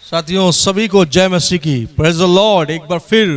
साथियों सभी को जय मसीह की। Praise the Lord. एक बार फिर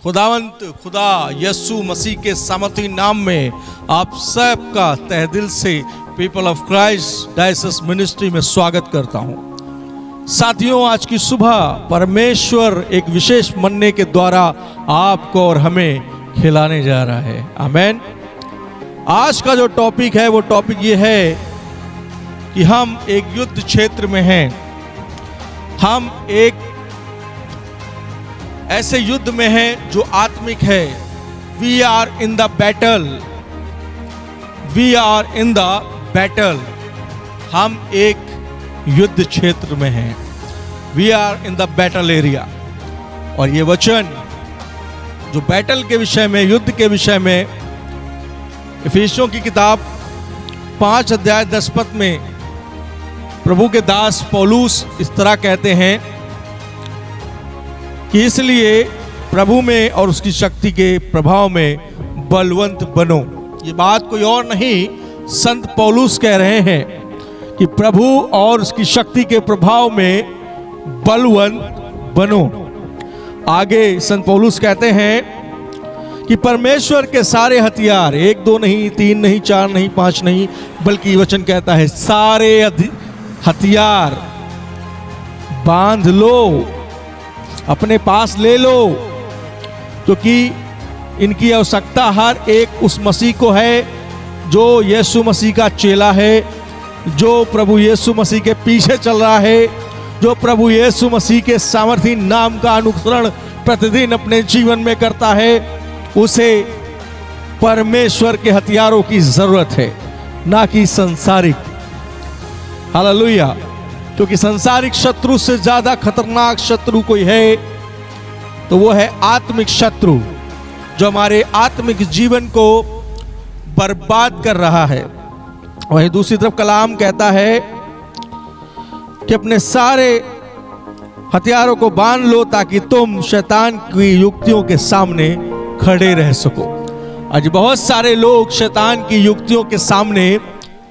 खुदावंत खुदा यीशु मसीह के सामर्थी नाम में आप सबका तहे दिल से people of Christ diocese ministry में स्वागत करता हूं। साथियों आज की सुबह परमेश्वर एक विशेष मन्ने के द्वारा आपको और हमें खिलाने जा रहा है। आमेन। आज का जो टॉपिक है वो टॉपिक ये है कि हम एक युद्ध क्षेत्र में हैं। हम एक ऐसे युद्ध में हैं जो आत्मिक है। We are in the battle. We are in the battle. हम एक युद्ध क्षेत्र में हैं। We are in the battle area. और ये वचन जो बैटल के विषय में, युद्ध के विषय में, इफिसियों की किताब 5 अध्याय 10 पद में प्रभु के दास पौलुस इस तरह कहते हैं कि इसलिए प्रभु में और उसकी शक्ति के प्रभाव में बलवंत बनो। ये बात कोई और नहीं, संत पौलुस कह रहे हैं कि प्रभु और उसकी शक्ति के प्रभाव में बलवंत बनो। आगे संत पौलुस कहते हैं कि परमेश्वर के सारे हथियार, 1 2 नहीं, 3 नहीं, 4 नहीं, 5 नहीं, बल्कि वचन कहता है सारे हथियार बांध लो, अपने पास ले लो, क्योंकि इनकी आवश्यकता हर एक उस मसीह को है जो यीशु मसीह का चेला है, जो प्रभु यीशु मसीह के पीछे चल रहा है, जो प्रभु यीशु मसीह के सामर्थी नाम का अनुसरण प्रतिदिन अपने जीवन में करता है। उसे परमेश्वर के हथियारों की जरूरत है, ना कि सांसारिक। हालेलुया। क्योंकि सांसारिक शत्रु से ज्यादा खतरनाक शत्रु कोई है तो वो है आत्मिक शत्रु, जो हमारे आत्मिक जीवन को बर्बाद कर रहा है। वहीं दूसरी तरफ कलाम कहता है कि अपने सारे हथियारों को बांध लो ताकि तुम शैतान की युक्तियों के सामने खड़े रह सको। आज बहुत सारे लोग शैतान की युक्तियों के सामने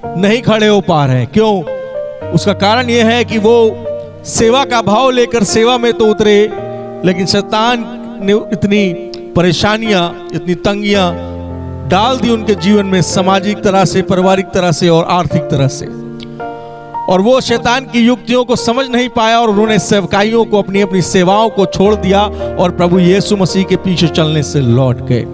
नहीं खड़े हो पा रहे हैं। क्यों? उसका कारण यह है कि वो सेवा का भाव लेकर सेवा में तो उतरे, लेकिन शैतान ने इतनी परेशानियां, इतनी तंगियां डाल दी उनके जीवन में, सामाजिक तरह से, पारिवारिक तरह से और आर्थिक तरह से। और वो शैतान की युक्तियों को समझ नहीं पाया और उन्होंने सेवकाइयों को, अपनी अपनी सेवाओं को छोड़ दिया और प्रभु यीशु मसीह के पीछे चलने से लौट गए।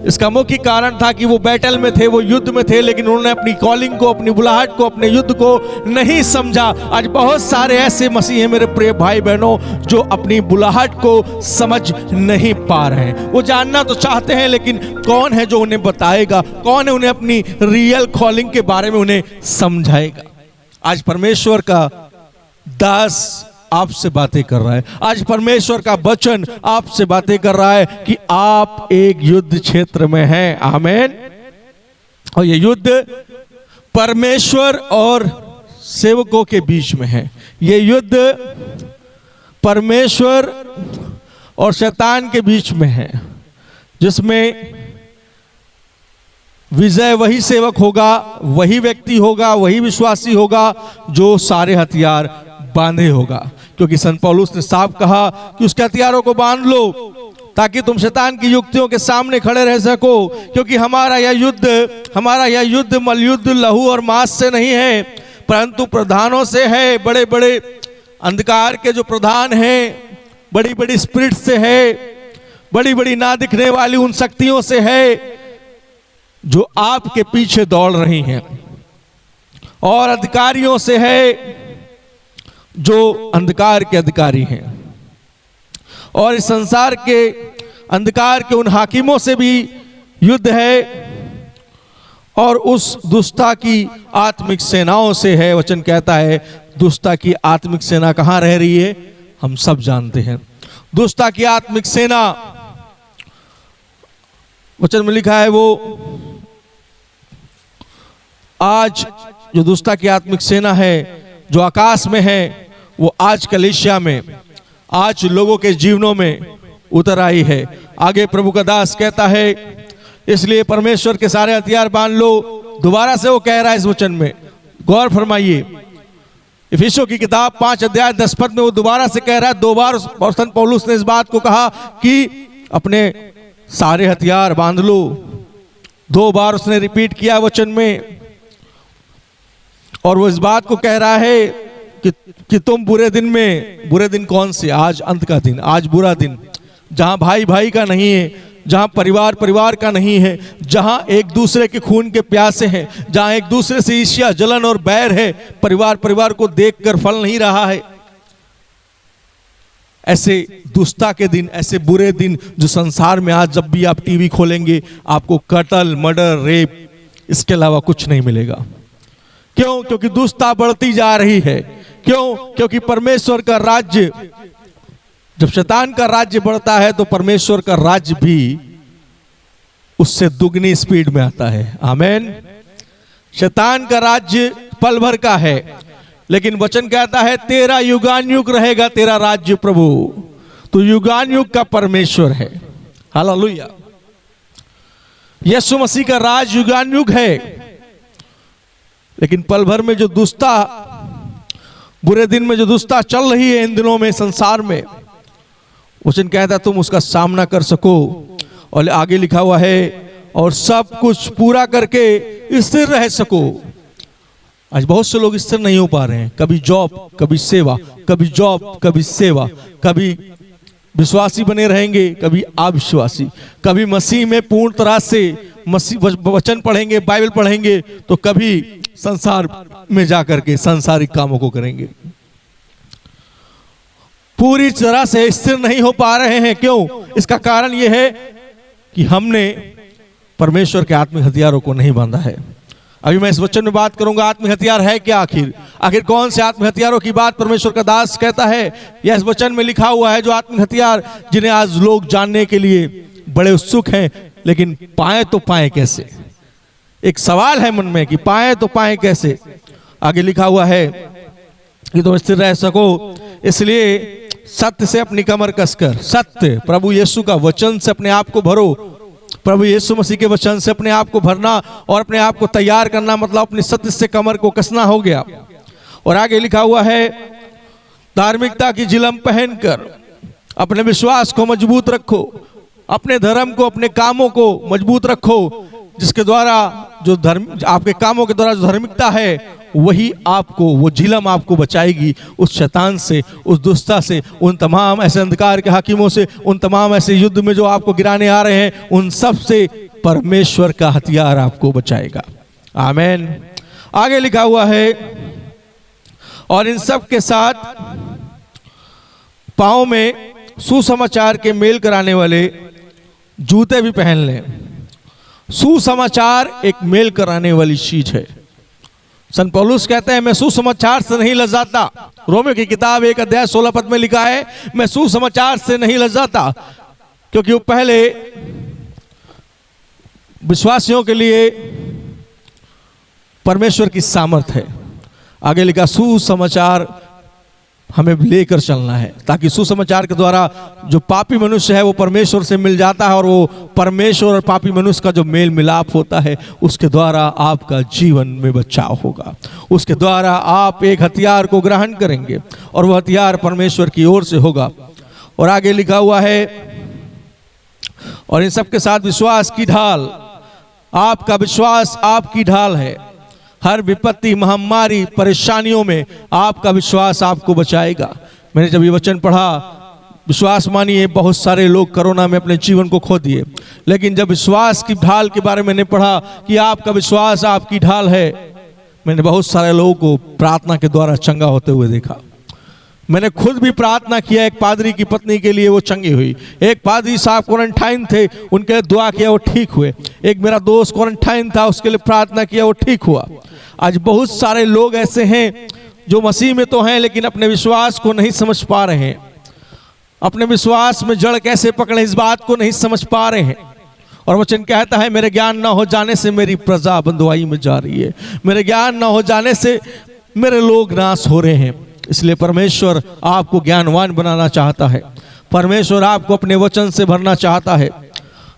इसका मुख्य कारण था कि वो बैटल में थे, वो युद्ध में थे, लेकिन उन्होंने अपनी कॉलिंग को, अपनी बुलाहट को, अपने युद्ध को नहीं समझा। आज बहुत सारे ऐसे मसीह हैं मेरे प्रिय भाई बहनों जो अपनी बुलाहट को समझ नहीं पा रहे हैं। वो जानना तो चाहते हैं, लेकिन कौन है जो उन्हें बताएगा? कौन है उन्हें अपनी रियल कॉलिंग के बारे में उन्हें समझाएगा? आज परमेश्वर का दास आपसे बातें कर रहा है। आज परमेश्वर का वचन आपसे बातें कर रहा है कि आप एक युद्ध क्षेत्र में हैं। आमेन। और ये युद्ध परमेश्वर और सेवकों के बीच में है। ये युद्ध परमेश्वर और शैतान के बीच में है, जिसमें विजय वही सेवक होगा, वही व्यक्ति होगा, वही विश्वासी होगा जो सारे हथियार बांधे होगा। क्योंकि संत पौलुस ने साफ कहा कि उसके हथियारों को बांध लो ताकि तुम शैतान की युक्तियों के सामने खड़े रह सको। क्योंकि हमारा यह युद्ध मलयुद्ध लहू और मांस से नहीं है, परंतु प्रधानों से है। बड़े बड़े अंधकार के जो प्रधान हैं, बड़ी बड़ी स्पिरिट से है, बड़ी बड़ी ना दिखने वाली उन शक्तियों से है जो आपके पीछे दौड़ रही हैं, और अधिकारियों से है जो अंधकार के अधिकारी हैं, और इस संसार के अंधकार के उन हाकिमों से भी युद्ध है, और उस दुष्टता की आत्मिक सेनाओं से है। वचन कहता है दुष्टता की आत्मिक सेना कहां रह रही है? हम सब जानते हैं। दुष्टता की आत्मिक सेना, वचन में लिखा है, वो आज जो दुष्टता की आत्मिक सेना है जो आकाश में है, वो आज कलीसिया में, आज लोगों के जीवनों में उतर आई है। आगे प्रभु का दास कहता है इसलिए परमेश्वर के सारे हथियार बांध लो। दोबारा से वो कह रहा है इस वचन में, गौर फरमाइए, इफिसियों की किताब 5 अध्याय 10 पद में वो दोबारा से कह रहा है, 2 बार और संत पौलुस ने इस बात को कहा कि अपने सारे हथियार बांध लो। 2 बार उसने रिपीट किया वचन में, और वो इस बात को कह रहा है कि तुम बुरे दिन में, बुरे दिन कौन से? आज अंत का दिन, आज बुरा दिन, जहां भाई भाई का नहीं है, जहां परिवार परिवार का नहीं है, जहां एक दूसरे के खून के प्यासे हैं, जहां एक दूसरे से ईर्ष्या जलन और बैर है, परिवार परिवार को देखकर फल नहीं रहा है। ऐसे दुष्टता के दिन, ऐसे बुरे दिन जो संसार में आज जब भी आप टीवी खोलेंगे आपको कत्ल, मर्डर, रेप, इसके अलावा कुछ नहीं मिलेगा। क्यों? क्योंकि दुष्टता बढ़ती जा रही है। क्यों? क्योंकि परमेश्वर का राज्य, जब शैतान का राज्य बढ़ता है तो परमेश्वर का राज्य भी उससे दुगनी स्पीड में आता है। आमेन। शैतान का राज्य पल भर का है, लेकिन वचन कहता है तेरा युगानुयुग रहेगा तेरा राज्य प्रभु। तो युगानुयुग का परमेश्वर है। हालेलुया। यीशु मसीह का राज युगानुयुग है, लेकिन पल भर में जो दुष्टता, बुरे दिन में जो दुष्टता चल रही है इन दिनों में संसार में, वचन कहता है तुम उसका सामना कर सको। और आगे लिखा हुआ है और सब कुछ पूरा करके स्थिर रह सको। आज बहुत से लोग स्थिर नहीं हो पा रहे हैं, कभी जॉब, कभी सेवा, कभी जॉब, कभी सेवा, कभी विश्वासी बने रहेंगे, कभी अविश्वासी, कभी मसीह में पूर्ण तरह से मसीह वचन पढ़ेंगे, बाइबल पढ़ेंगे, तो कभी संसार में जाकर के सांसारिक कामों को करेंगे। पूरी तरह से स्थिर नहीं हो पा रहे हैं। क्यों? इसका कारण यह है कि हमने परमेश्वर के आत्मिक हथियारों को नहीं बांधा है। अभी मैं इस वचन में बात करूंगा आत्मिक हथियार है क्या, आखिर कौन से आत्मिक हथियारों की बात परमेश्वर का दास कहता है। यह इस वचन में लिखा हुआ है जो आत्मिक हथियार जिन्हें आज लोग जानने के लिए बड़े उत्सुक हैं, लेकिन पाए तो पाए कैसे? एक सवाल है मन में कि पाए तो पाए कैसे। आगे लिखा हुआ है कि तुम स्थिर रह सको, इसलिए सत्य से अपनी कमर कसकर, सत्य प्रभु यीशु का वचन से अपने आप को भरो। प्रभु यीशु मसीह के वचन से अपने आप को भरना और अपने आप को तैयार करना, मतलब अपनी सत्य से कमर को कसना हो गया। और आगे लिखा हुआ है धार्मिकता की जिलम पहनकर अपने विश्वास को मजबूत रखो, अपने धर्म को, अपने कामों को मजबूत रखो, जिसके द्वारा जो धर्म, आपके कामों के द्वारा जो धार्मिकता है वही आपको, वो झिलम आपको बचाएगी उस शैतान से, उस दुष्टता से, उन तमाम ऐसे अंधकार के हाकिमों से, उन तमाम ऐसे युद्ध में जो आपको गिराने आ रहे हैं, उन सब से परमेश्वर का हथियार आपको बचाएगा। आमीन। आगे लिखा हुआ है और इन सब के साथ पांव में सुसमाचार के मेल कराने वाले जूते भी पहन लें। सुसमाचार एक मेल कराने वाली चीज है। संत पौलुस कहते हैं मैं सुसमाचार से नहीं लजाता। रोमियो की किताब 1 अध्याय 16 पद में लिखा है मैं सुसमाचार से नहीं लजाता, क्योंकि वो पहले विश्वासियों के लिए परमेश्वर की सामर्थ है। आगे लिखा सुसमाचार हमें लेकर चलना है, ताकि सुसमाचार के द्वारा जो पापी मनुष्य है वो परमेश्वर से मिल जाता है, और वो परमेश्वर और पापी मनुष्य का जो मेल मिलाप होता है उसके द्वारा आपका जीवन में बचाव होगा। उसके द्वारा आप एक हथियार को ग्रहण करेंगे और वह हथियार परमेश्वर की ओर से होगा। और आगे लिखा हुआ है और इन सब के साथ विश्वास की ढाल। आपका विश्वास आपकी ढाल है। हर विपत्ति, महामारी, परेशानियों में आपका विश्वास आपको बचाएगा। मैंने जब ये वचन पढ़ा, विश्वास मानिए बहुत सारे लोग कोरोना में अपने जीवन को खो दिए, लेकिन जब विश्वास की ढाल के बारे में मैंने पढ़ा कि आपका विश्वास आपकी ढाल है, मैंने बहुत सारे लोगों को प्रार्थना के द्वारा चंगा होते हुए देखा। मैंने खुद भी प्रार्थना किया, एक पादरी की पत्नी के लिए वो चंगी हुई। एक पादरी साहब क्वारंटाइन थे, उनके लिए दुआ किया, वो ठीक हुए। एक मेरा दोस्त क्वारंटाइन था, उसके लिए प्रार्थना किया, वो ठीक हुआ। आज बहुत सारे लोग ऐसे हैं जो मसीह में तो हैं लेकिन अपने विश्वास को नहीं समझ पा रहे हैं। अपने विश्वास में जड़ कैसे पकड़े इस बात को नहीं समझ पा रहे हैं। और वचन कहता है मेरे ज्ञान न हो जाने से मेरी प्रजा बंधुआई में जा रही है। मेरे ज्ञान न हो जाने से मेरे लोग नाश हो रहे हैं। इसलिए परमेश्वर आपको ज्ञानवान बनाना चाहता है। परमेश्वर आपको अपने वचन से भरना चाहता है।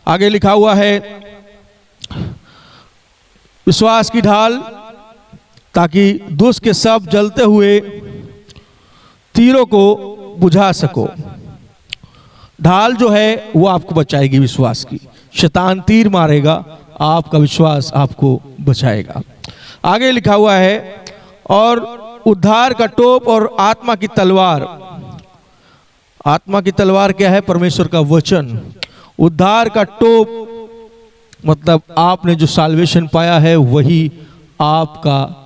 आगे लिखा हुआ है विश्वास की ढाल, ताकि दुष्ट के सब जलते हुए तीरों को बुझा सको। ढाल जो है वो आपको बचाएगी विश्वास की। शैतान तीर मारेगा, आपका विश्वास आपको बचाएगा। आगे लिखा हुआ है, और उद्धार का टोप और आत्मा की तलवार। आत्मा की तलवार क्या है? परमेश्वर का वचन। उद्धार का टोप मतलब आपने जो साल्वेशन पाया है वही आपका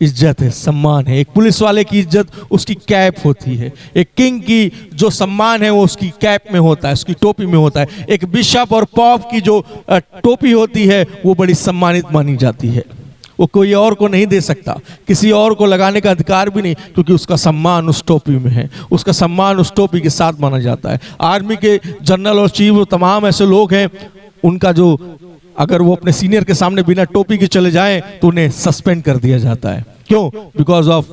इज्जत है, सम्मान है। एक पुलिस वाले की इज्जत उसकी कैप होती है। एक किंग की जो सम्मान है वो उसकी कैप में होता है, उसकी टोपी में होता है। एक बिशप और पॉप की जो टोपी होती है वो बड़ी सम्मानित मानी जाती है। वो कोई और को नहीं दे सकता, किसी और को लगाने का अधिकार भी नहीं, क्योंकि उसका सम्मान उस टोपी में है, उसका सम्मान उस टोपी के साथ माना जाता है। आर्मी के जनरल और चीफ वो तमाम ऐसे लोग हैं, उनका जो अगर वो अपने सीनियर के सामने बिना टोपी के चले जाएं तो उन्हें सस्पेंड कर दिया जाता है। क्यों? बिकॉज ऑफ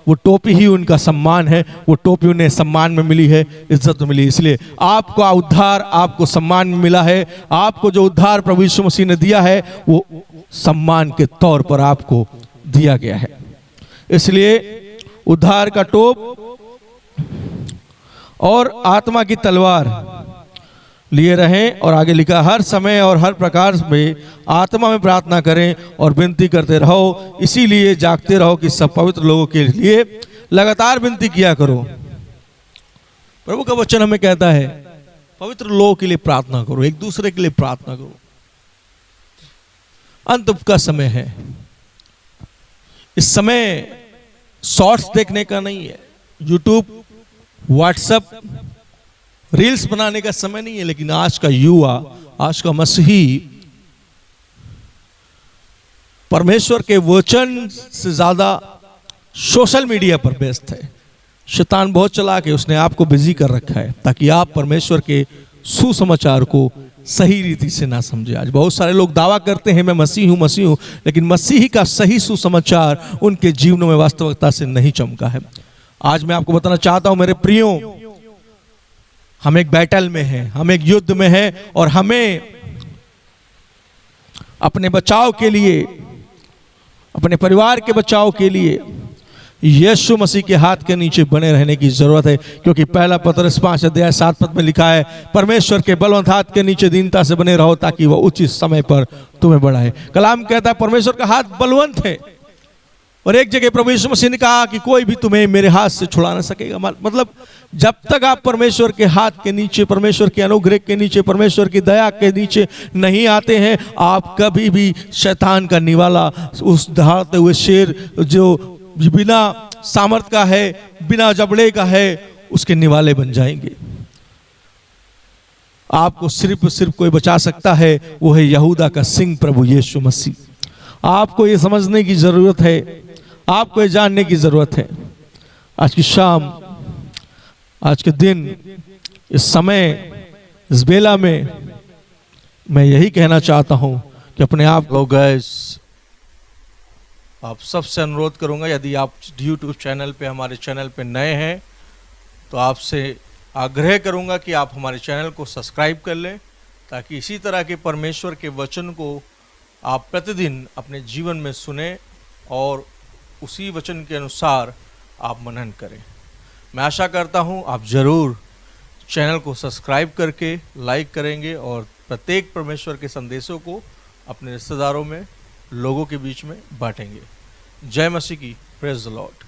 वो टोपी ही उनका सम्मान है, वो टोपी उन्हें सम्मान में मिली है, इज्जत में मिली। इसलिए आपका उद्धार आपको सम्मान में मिला है। आपको जो उद्धार प्रभु यीशु मसीह ने दिया है वो सम्मान के तौर पर आपको दिया गया है। इसलिए उद्धार का टोप और आत्मा की तलवार लिए रहें। और आगे लिखा, हर समय और हर प्रकार में आत्मा में प्रार्थना करें और विनती करते रहो, इसीलिए जागते रहो कि सब पवित्र लोगों के लिए लगातार विनती किया करो। प्रभु का वचन हमें कहता है पवित्र लोगों के लिए प्रार्थना करो, एक दूसरे के लिए प्रार्थना करो। अंत का समय है, इस समय शॉर्ट्स देखने का नहीं है, यूट्यूब, व्हाट्सएप, रील्स बनाने का समय नहीं है। लेकिन आज का युवा, आज का मसीही परमेश्वर के वचन से ज्यादा सोशल मीडिया पर व्यस्त है। शैतान बहुत चालाक है, उसने आपको बिजी कर रखा है ताकि आप परमेश्वर के सुसमाचार को सही रीति से ना समझे। आज बहुत सारे लोग दावा करते हैं मैं मसीह हूं, लेकिन मसीह का सही सुसमाचार उनके जीवनों में वास्तविकता से नहीं चमका है। आज मैं आपको बताना चाहता हूं मेरे प्रियो, हम एक बैटल में हैं, हम एक युद्ध में हैं, और हमें अपने बचाव के लिए, अपने परिवार के बचाव के लिए यीशु मसीह के हाथ के नीचे बने रहने की जरूरत है। क्योंकि पहला पतरस 5:7 में लिखा है, परमेश्वर के बलवंत हाथ के नीचे दीनता से बने रहो ताकि वह उचित समय पर तुम्हें बढ़ाए। कलाम कहता है परमेश्वर का हाथ बलवंत है। और एक जगह प्रभु यीशु मसीह ने कहा कि कोई भी तुम्हें मेरे हाथ से छुड़ा ना सकेगा। मतलब जब तक आप परमेश्वर के हाथ के नीचे, परमेश्वर के अनुग्रह के नीचे, परमेश्वर की दया के नीचे नहीं आते हैं, आप कभी भी शैतान का निवाला, उस दहाड़ते हुए शेर जो बिना सामर्थ का है, बिना जबड़े का है, उसके निवाले बन जाएंगे। आपको सिर्फ कोई बचा सकता है, वो है यहूदा का सिंह प्रभु यीशु मसीह। आपको ये समझने की जरूरत है, आपको ये जानने की जरूरत है। आज की शाम, आज के दिन, इस समय, इस बेला में मैं यही कहना चाहता हूं कि अपने आप लोग, आप सबसे अनुरोध करूंगा, यदि आप यूट्यूब चैनल पे, हमारे चैनल पे नए हैं, तो आपसे आग्रह करूंगा कि आप हमारे चैनल को सब्सक्राइब कर लें, ताकि इसी तरह के परमेश्वर के वचन को आप प्रतिदिन अपने जीवन में सुने और उसी वचन के अनुसार आप मनन करें। मैं आशा करता हूं आप ज़रूर चैनल को सब्सक्राइब करके लाइक करेंगे और प्रत्येक परमेश्वर के संदेशों को अपने रिश्तेदारों में, लोगों के बीच में बांटेंगे। जय मसीह की, प्रेज द लॉर्ड।